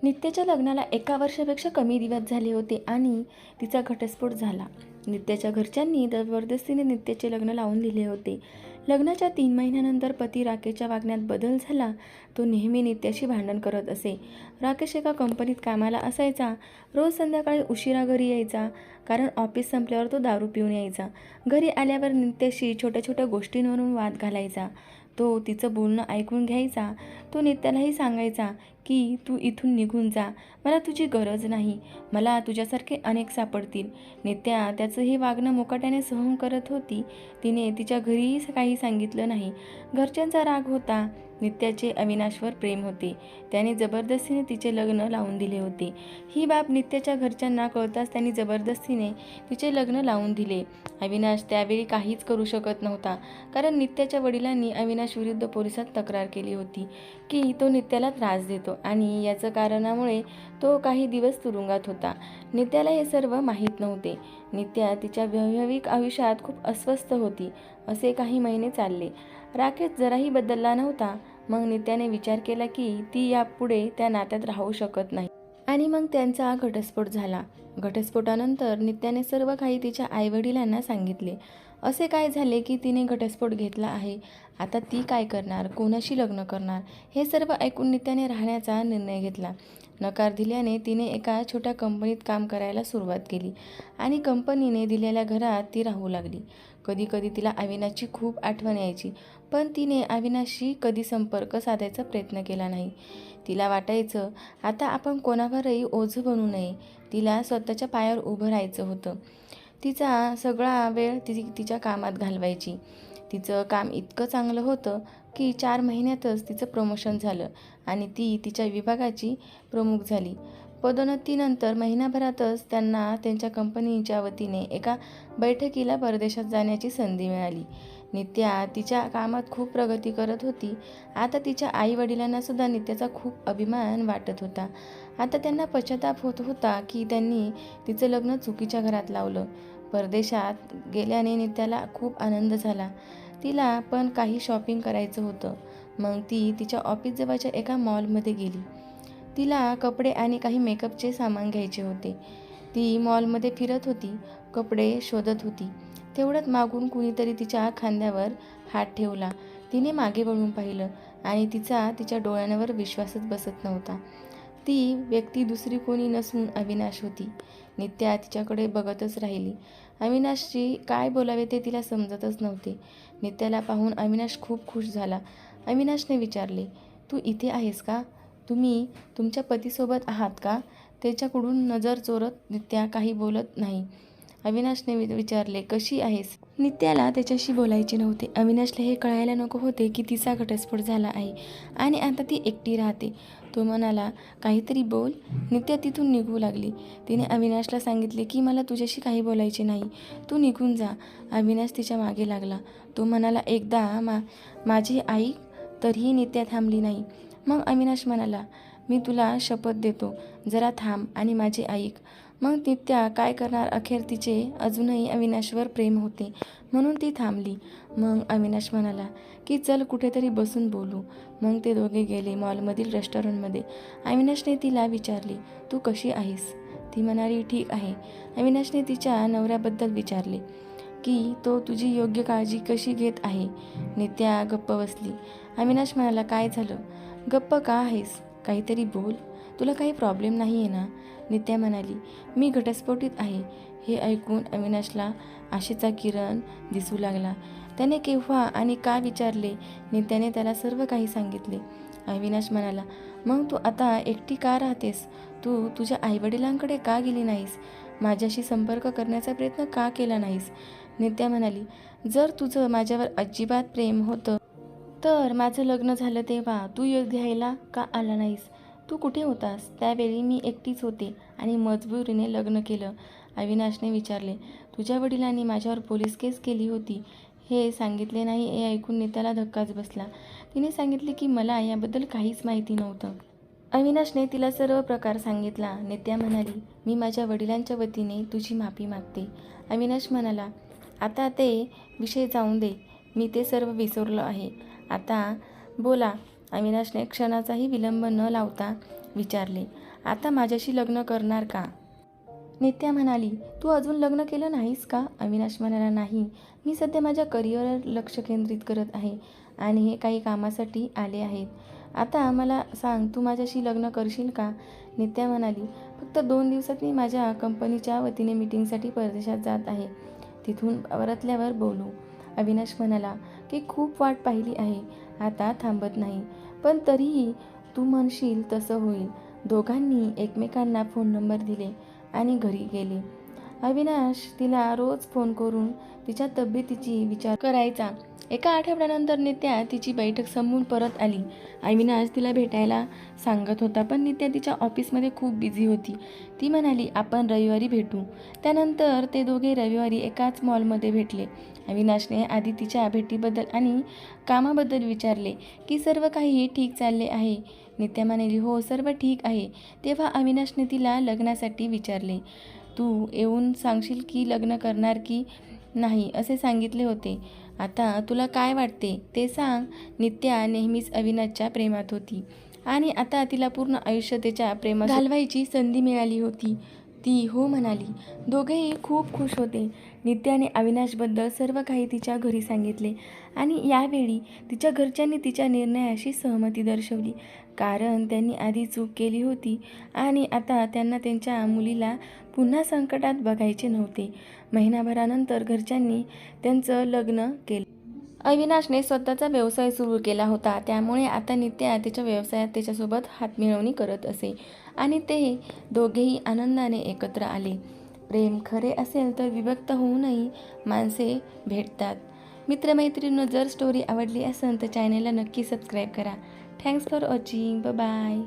नित्याच्या लग्नाला 1 वर्षापेक्षा कमी दिवस झाले होते आणि तिचा घटस्फोट झाला. नित्याच्या घरच्यांनी जबरदस्तीने नित्याचे लग्न लावून दिले होते. लग्नाच्या 3 महिन्यानंतर पती राकेशच्या वागण्यात बदल झाला. तो नेहमी नित्याशी भांडण करत असे. राकेश एका कंपनीत कामाला असायचा. रोज संध्याकाळी उशिरा घरी यायचा, कारण ऑफिस संपल्यावर तो दारू पिऊन यायचा. घरी आल्यावर नित्याशी छोट्या छोट्या गोष्टींवरून वाद घालायचा. तो तिचं बोलणं ऐकून घ्यायचा. तो नित्यालाही सांगायचा की तू इथून निघून जा, मला तुझी गरज नाही, मला तुझ्यासारखे अनेक सापडतील. नित्या त्याचं हे वागणं मुकाट्याने सहन करत होती. तिने तिच्या घरीही काही सांगितलं नाही. घरच्यांचा राग होता. नित्याचे अविनाशवर प्रेम होते. त्याने जबरदस्तीने तिचे लग्न लावून दिले होते. ही बाब नित्याच्या घरच्यांना कळताच त्यांनी जबरदस्तीने तिचे लग्न लावून दिले. अविनाश त्यावेळी काहीच करू शकत नव्हता, कारण नित्याच्या वडिलांनी अविनाश विरुद्ध पोलिसात तक्रार केली होती की तो नित्याला त्रास देतो आणि याच कारणामुळे तो काही दिवस तुरुंगात होता. नित्याला हे सर्व माहीत नव्हते. नित्या तिच्या वैवाहिक आयुष्यात खूप अस्वस्थ होती. असे काही महिने चालले. राकेश जराही बदलला नव्हता. मग नित्याने विचार केला की ती यापुढे त्या नात्यात राहू शकत नाही आणि मग त्यांचा घटस्फोट झाला. घटस्फोटानंतर नित्याने सर्व काही तिच्या आईवडिलांना सांगितले. असे काय झाले की तिने घटस्फोट घेतला आहे, आता ती काय करणार, कोणाशी लग्न करणार, हे सर्व ऐकून नित्याने राहण्याचा निर्णय घेतला. नकार दिल्याने तिने एका छोट्या कंपनीत काम करायला सुरुवात केली आणि कंपनीने दिलेल्या घरात ती राहू लागली. कधी कधी तिला अविनाशची खूप आठवण यायची, पण तिने अविनाशशी कधी संपर्क साधायचा प्रयत्न केला नाही. तिला वाटायचं आता आपण कोणावरही ओझं बनू नये. तिला स्वतःच्या पायावर उभं राहायचं होतं. तिचा सगळा वेळ तिच्या कामात घालवायची. तिचं काम इतकं चांगलं होतं की 4 महिन्यातच तिचं प्रमोशन झालं आणि ती तिच्या विभागाची प्रमुख झाली. पदोन्नतीनंतर महिनाभरातच त्यांना त्यांच्या कंपनीच्या वतीने एका बैठकीला परदेशात जाण्याची संधी मिळाली. नित्या तिच्या कामात खूप प्रगती करत होती. आता तिच्या आई-वडिलांना सुद्धा नित्याचा खूप अभिमान वाटत होता. आता त्यांना पश्चाताप होत होता की त्यांनी तिचं लग्न चुकीच्या घरात लावलं. परदेशात गेल्याने नित्याला खूप आनंद झाला. तिला पण काही शॉपिंग करायचं होतं. मग ती तिच्या ऑफिसजवळच्या एका मॉलमध्ये गेली. तिला कपडे आणि काही मेकअपचे सामान घ्यायचे होते. ती मॉलमध्ये फिरत होती, कपडे शोधत होती. तेवढ्यात मागून कुणीतरी तिच्या खांद्यावर हात ठेवला. तिने मागे वळून पाहिलं आणि तिच्या डोळ्यांवर विश्वासच बसत नव्हता. ती व्यक्ती दुसरी कोणी नसून अविनाश होती. नित्या तिच्याकडे बघतच राहिली. अविनाशशी काय बोलावे ते तिला समजतच नव्हते. नित्याला पाहून अविनाश खूप खुश झाला. अविनाशने विचारले, तू इथे आहेस का? तुम्ही तुमच्या पतीसोबत आहात का? त्याच्याकडून नजर चोरत नित्या काही बोलत नाही. अविनाशने विचारले, कशी आहेस? नित्याला त्याच्याशी बोलायचे नव्हते. अविनाशला हे कळायला नको होते की तिचा घटस्फोट झाला आहे आणि आता ती एकटी राहते. तो म्हणाला, काहीतरी बोल. नित्या तिथून निघू लागली. तिने अविनाशला सांगितले की मला तुझ्याशी काही बोलायचे नाही, तू निघून जा. अविनाश तिच्या मागे लागला. तो म्हणाला, एकदा माझी आई. तरीही नित्या थांबली नाही. मग अविनाश म्हणाला, मी तुला शपथ देतो, जरा थांब आणि माझे ऐक. मग नित्या काय करणार, अखेर तिचे अजूनही अविनाशवर प्रेम होते म्हणून ती थांबली. मग अविनाश म्हणाला की चल कुठेतरी बसून बोलू. मग ते दोघे गेले मॉलमधील रेस्टॉरंटमध्ये. अविनाशने तिला विचारले, तू कशी आहेस? ती म्हणाली, ठीक आहे. अविनाशने तिच्या नवऱ्याबद्दल विचारले की तो तुझी योग्य काळजी कशी घेत आहे? नित्या गप्प बसली. अविनाश म्हणाला, काय झालं? गप्प का आहेस? काहीतरी बोल. तुला काही प्रॉब्लेम नाही आहे ना? नित्या म्हणाली, मी घटस्फोटित आहे. हे ऐकून अविनाशला आशेचा किरण दिसू लागला. त्याने केव्हा आणि का विचारले. नित्याने त्याला सर्व काही सांगितले. अविनाश म्हणाला, मग तू आता एकटी का राहतेस? तू तुझ्या आईवडिलांकडे का गेली नाहीस? माझ्याशी संपर्क करण्याचा प्रयत्न का केला नाहीस? नित्या म्हणाली, जर तुझं माझ्यावर अजिबात प्रेम होतं तर माझं लग्न झालं तेव्हा तू योग घ्यायला का आला नाहीस? तू कुठे होतास? त्यावेळी मी एकटीच होते आणि मजबुरीने लग्न केलं. अविनाशने विचारले, तुझ्या वडिलांनी माझ्यावर पोलीस केस केली होती हे सांगितले नाही. हे ऐकून नित्याला धक्काच बसला. तिने सांगितले की मला याबद्दल काहीच माहिती नव्हतं. अविनाशने तिला सर्व प्रकार सांगितला. नित्या म्हणाली, मी माझ्या वडिलांच्या वतीने तुझी माफी मागते. अविनाश म्हणाला, आता ते विषय जाऊन दे, मी ते सर्व विसरलो आहे. आता बोला. अविनाशने क्षणाचाही विलंब न लावता विचारले. आता माझ्याशी लग्न करणार का? नित्या म्हणाली, तू अजून लग्न केलं नाहीस का? अविनाश म्हणाला, नाही, मी सध्या माझ्या करिअरवर लक्ष केंद्रित करत आहे आणि हे काही कामासाठी आले आहेत. आता मला सांग, तू माझ्याशी लग्न करशील का? नित्या म्हणाली, फक्त 2 दिवसात मी माझ्या कंपनीच्या वतीने मीटिंगसाठी परदेशात जात आहे. तिथून परतल्यावर बोलू. अविनाश म्हणाला की खूप वाट पाहिली आहे, आता थांबत नाही. पण तरीही तू म्हणशील तसं होईल. दोघांनी एकमेकांना फोन नंबर दिले आणि घरी गेले. अविनाश तिला रोज फोन करून तिच्या तब्येतीची विचार करायचा. एका आठवड्यानंतर नित्या तिची बैठक संपवून परत आली. अविनाश तिला भेटायला सांगत होता, पण नित्या तिच्या ऑफिसमध्ये खूप बिझी होती. ती म्हणाली, आपण रविवारी भेटू. त्यानंतर ते दोघे रविवारी एकाच मॉलमध्ये भेटले. अविनाशने आधी तिच्या भेटीबद्दल आणि कामाबद्दल विचारले की सर्व काही ठीक चालले आहे. नित्या म्हणाली, हो, सर्व ठीक आहे. तेव्हा अविनाशने तिला लग्नासाठी विचारले. तू येऊन सांगशील की लग्न करणार की नाही असे सांगितले होते. आता तुला काय वाटते ते सांग. नित्या नेहमीच अविनाशच्या प्रेमात होती आणि आता तिला पूर्ण आयुष्य त्याच्या प्रेमात घालवायची संधी मिळाली होती. ती हो म्हणाली. दोघेही खूप खुश होते. नित्याने अविनाशबद्दल सर्व काही तिच्या घरी सांगितले आणि यावेळी तिच्या घरच्यांनी तिच्या निर्णयाशी सहमती दर्शवली, कारण त्यांनी आधी चूक केली होती आणि आता त्यांना त्यांच्या मुलीला पुन्हा संकटात बघायचे नव्हते. महिनाभरानंतर घरच्यांनी त्यांचं लग्न केलं. अविनाशने स्वतःचा व्यवसाय सुरू केला होता, त्यामुळे आता नित्या त्याच्या व्यवसायात त्याच्यासोबत हातमिळवणी करत असे आणि ते दोघेही आनंदाने एकत्र आले. प्रेम खरे असेल तर विभक्त होऊनही माणसे भेटतात. मित्रमैत्रिणींनो, जर स्टोरी आवडली असेल तर चॅनेलला नक्की सबस्क्राईब करा. Thanks for watching. बाय.